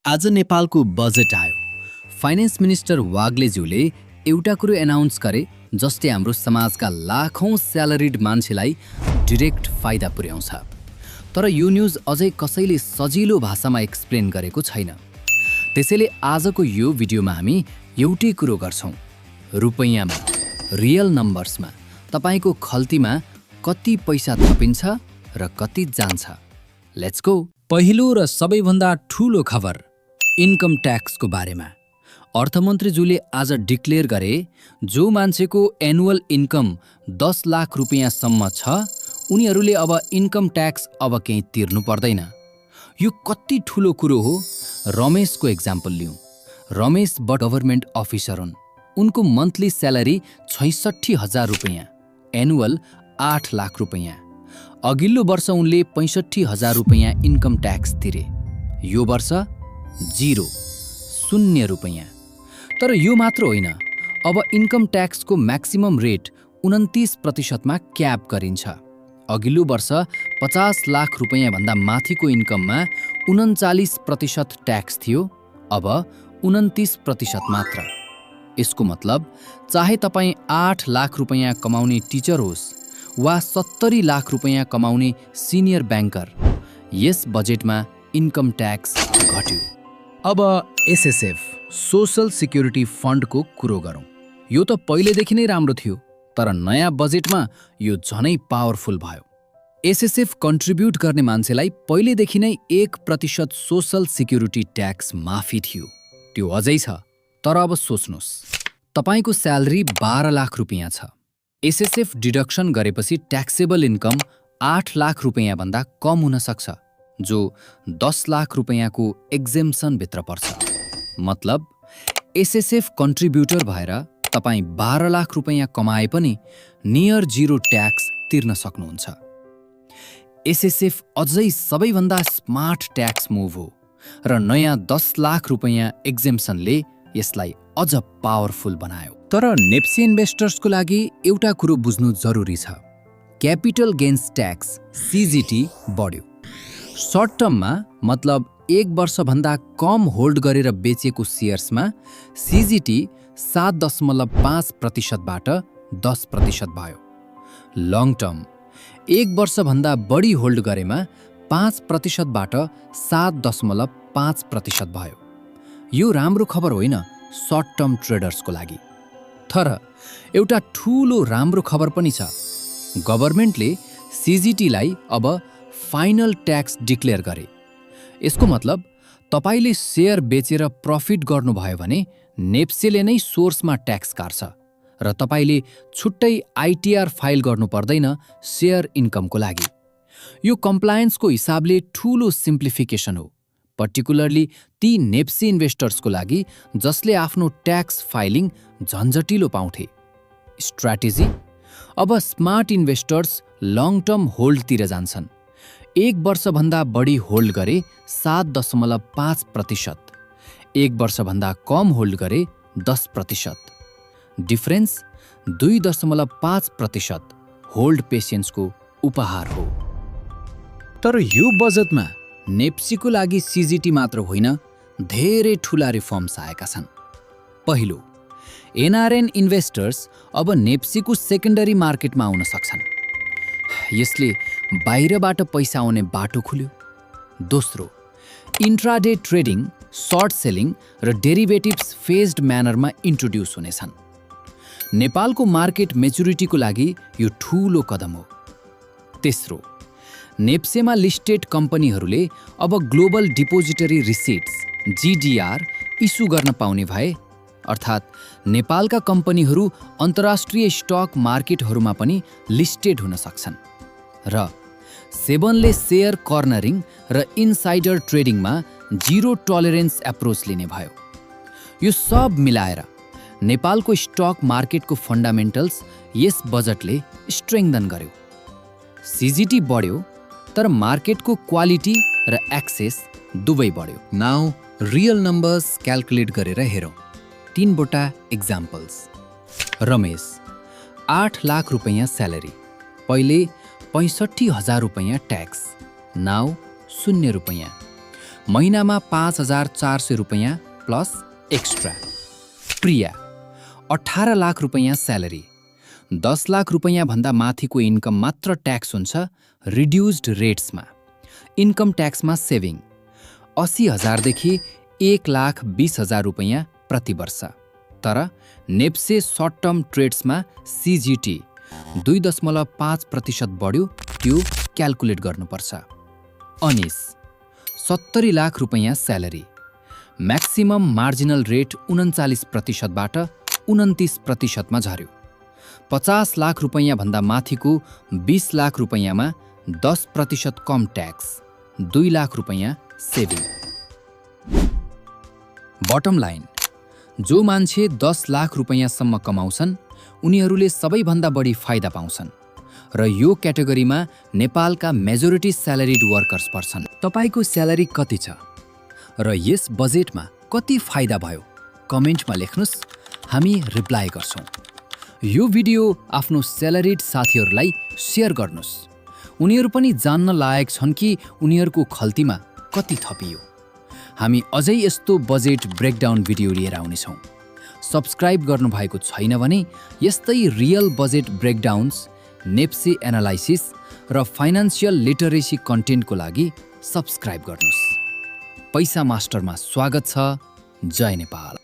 आज नेपालको बजेट आयो। फाइनेन्स मिनिस्टर वाग्लेज्यूले एउटा कुरो एनाउन्स गरे जसले हाम्रो समाजका लाखौं स्यालेरिड मान्छेलाई डाइरेक्ट फाइदा पुर्याउँछ। तर यो न्यूज अझै कसैले सजिलो भाषामा एक्सप्लेन गरेको छैन। त्यसैले आजको यो भिडियोमा हामी एउटै कुरो गर्छौं। रुपैयाँमा, रियल नम्बर्समा तपाईको खल्तीमा कति पैसा थपिन्छ र कति जान्छ। Let's go. पहिलो र सबैभन्दा ठूलो खबर इन्कम ट्याक्सको बारेमा। अर्थमन्त्रीज्यूले आज डिक्लेयर गरे जो मान्छेको एनुअल इन्कम 10 लाख रुपैयाँसम्म छ उनीहरूले अब इन्कम ट्याक्स अब केही तिर्नु पर्दैन। यो कति ठूलो कुरो हो। रमेशको एक्जाम्पल लिउँ। रमेश गभर्नमेन्ट अफिसर हुन्। उनको मन्थली स्यालेरी 66,000 रुपैयाँ, एनुअल 8 लाख रुपैयाँ। अघिल्लो वर्ष उनले 65,000 रुपैयाँ इन्कम ट्याक्स तिरे। यो वर्ष 0 रुपैयाँ। तर यो मात्र होइन, अब इन्कम ट्याक्सको म्याक्सिमम रेट 29% मा क्याप गरिन्छ। अघिल्लो वर्ष 50 लाख रुपैयाँ भन्दा माथिको इन्कममा 39% ट्याक्स थियो, अब 29% मात्र। यसको मतलब चाहे तपाईँ 8 लाख रुपैयाँ कमाउने टिचर होस् वा 70 लाख रुपैयाँ कमाउने सिनियर ब्याङ्कर, यस बजेटमा इन्कम ट्याक्स घट्यो। अब एसएसएफ सोशल सिक्युरिटी फन्डको कुरो गरौँ। यो त पहिलेदेखि नै राम्रो थियो, तर नयाँ बजेटमा यो झनै पावरफुल भयो। एसएसएफ कन्ट्रिब्युट गर्ने मान्छेलाई पहिलेदेखि नै 1% सोशल सिक्युरिटी ट्याक्स माफी थियो। त्यो अझै छ। तर अब सोच्नुहोस्, तपाईको स्यालेरी 12 लाख रुपैयाँ छ। एसएसएफ डिडक्सन गरेपछि ट्याक्सेबल इन्कम 8 लाख रुपैयाँ भन्दा कम हुन सक्छ, जो 10 लाख रुपैयाँको एक्जेम्सन भित्र पर्छ। मतलब एसएसएफ कन्ट्रिब्युटर भएर तपाईँ 12 लाख रुपैयाँ कमाए पनि नियर 0 ट्याक्स तिर्न सक्नुहुन्छ। एसएसएफ अझै सबैभन्दा स्मार्ट ट्याक्स मुभ हो र नयाँ 10 लाख रुपैयाँ एक्जेम्सनले यसलाई अझ पावरफुल बनायो। तर नेप्सी इन्भेस्टर्सको लागि एउटा कुरो बुझ्नु जरुरी छ। क्यापिटल गेन्स ट्याक्स सीजीटी बढ्यो। सर्ट टर्ममा मतलब 1 वर्षभन्दा कम होल्ड गरेर बेचेको सेयर्समा सीजीटी 7.5% बाट 10% भयो। लङ टर्म 1 वर्षभन्दा बढी होल्ड गरेमा 5% बाट 7.5% भयो। यो राम्रो खबर होइन सर्ट टर्म ट्रेडर्सको लागि। तर एउटा ठूलो राम्रो खबर पनि छ। गभर्नमेन्टले सीजीटीलाई अब फाइनल ट्याक्स डिक्लेयर गरे। यसको मतलब तपाईले शेयर बेचेर प्रफिट गर्नुभयो भने नेप्सेले नै सोर्समा ट्याक्स काट्छ र तपाईले छुट्टै आइटीआर फाइल गर्नु पर्दैन शेयर इन्कमको लागि। यो कम्प्लायन्सको हिसाबले ठूलो सिम्प्लिफिकेसन हो, पर्टिकुलरली ती नेप्सी इन्भेस्टर्सको लागि जसले आफ्नो ट्याक्स फाइलिङ झन्झटिलो पाउँथे। स्ट्र्याटेजी अब स्मार्ट इन्भेस्टर्स लङ टर्म होल्डतिर जान्छन्। 1 वर्षभन्दा बढी होल्ड गरे 7.5%, 1 वर्षभन्दा कम होल्ड गरे 10%। डिफरेन्स 2.5% होल्ड पेसेन्सको उपहार हो। तर यो बजेटमा नेप्सीको लागि सीजीटी मात्र होइन, धेरै ठूला रिफर्म्स आएका छन्। पहिलो, एनआरएन इन्भेस्टर्स अब नेप्सीको सेकेन्डरी मार्केटमा आउन सक्छन्। यसले बाहिरबाट पैसा आउने बाटो खुल्यो। दोस्रो, इन्ट्राडे ट्रेडिङ, सर्ट सेलिङ र डेरिभेटिभ्स फेज्ड म्यानरमा इन्ट्रोड्युस हुनेछन्। नेपालको मार्केट मेच्युरिटीको लागि यो ठूलो कदम हो। तेस्रो, नेप्सेमा लिस्टेड कम्पनीहरूले अब global depository receipts GDR issue गर्न पाउने भए, अर्थात् नेपालका कम्पनीहरू अन्तर्राष्ट्रिय स्टक मार्केटहरूमा पनि लिस्टेड हुन सक्छन्। र सेबनले शेयर कर्नरिङ र इनसाइडर ट्रेडिङमा 0 टलरेन्स एप्रोच लिने भयो। यो सब मिलाएर नेपालको स्टक मार्केटको फन्डामेन्टल्स यस बजेटले स्ट्रेङ्थन गर्यो। सीजीटी बढ्यो, तर मार्केटको क्वालिटी र एक्सेस दुवै बढ्यो। नाउ रियल नम्बर्स क्याल्कुलेट गरेर हेरौँ। 3 वटा एक्जाम्पल्स। रमेश 8 लाख रुपैयाँ स्यालेरी, पहिले 65,000 रुपैयाँ ट्याक्स, नाउ 0 रुपैयाँ। महिनामा 5,400 रुपैयाँ प्लस एक्स्ट्रा। प्रिया 18 लाख रुपैयाँ स्यालेरी, 10 लाख रुपैयाँ भन्दा माथिको इन्कम मात्र ट्याक्स हुन्छ रिड्युस्ड रेट्समा। इन्कम ट्याक्समा सेभिङ 80,000 देखि 1,20,000 रुपैयाँ प्रति वर्ष। तर नेप्से सर्ट टर्म ट्रेड्समा CGT 2.5% बढ्यो, त्यो क्याल्कुलेट गर्नुपर्छ। अनिस 70 लाख रुपैयाँ स्यालेरी, म्याक्सिमम मार्जिनल रेट 39% बाट 29% झर्यो। 50 लाख रुपैयाँ भन्दा माथिको 20 लाख रुपैयाँमा 10% कम ट्याक्स, 2 लाख रुपैयाँ सेभिङ। बटम लाइन, जो मान्छे 10 लाख रुपैयाँसम्म कमाउँछन् उनीहरूले सबैभन्दा बढी फाइदा पाउँछन् र यो क्याटेगोरीमा नेपालका मेजोरिटी स्यालेरिड वर्कर्स पर्छन्। तपाईको स्यालेरी कति छ र यस बजेटमा कति फाइदा भयो कमेन्टमा लेख्नुस्, हामी रिप्लाई गर्छौँ। यो भिडियो आफ्नो स्यालेरिड साथीहरूलाई सेयर गर्नुस्, उनीहरू पनि जान्न लायक छन् कि उनीहरूको खल्तीमा कति थपियो। हामी अझै यस्तो बजेट ब्रेकडाउन भिडियो लिएर आउनेछौँ। सब्स्क्राइब गर्नुभएको छैन भने यस्तै real budget breakdowns, NEPSE analysis र फाइनान्सियल लिटरेसी कन्टेन्टको लागि सब्स्क्राइब गर्नुहोस्। पैसा मास्टरमा स्वागत छ। जय नेपाल।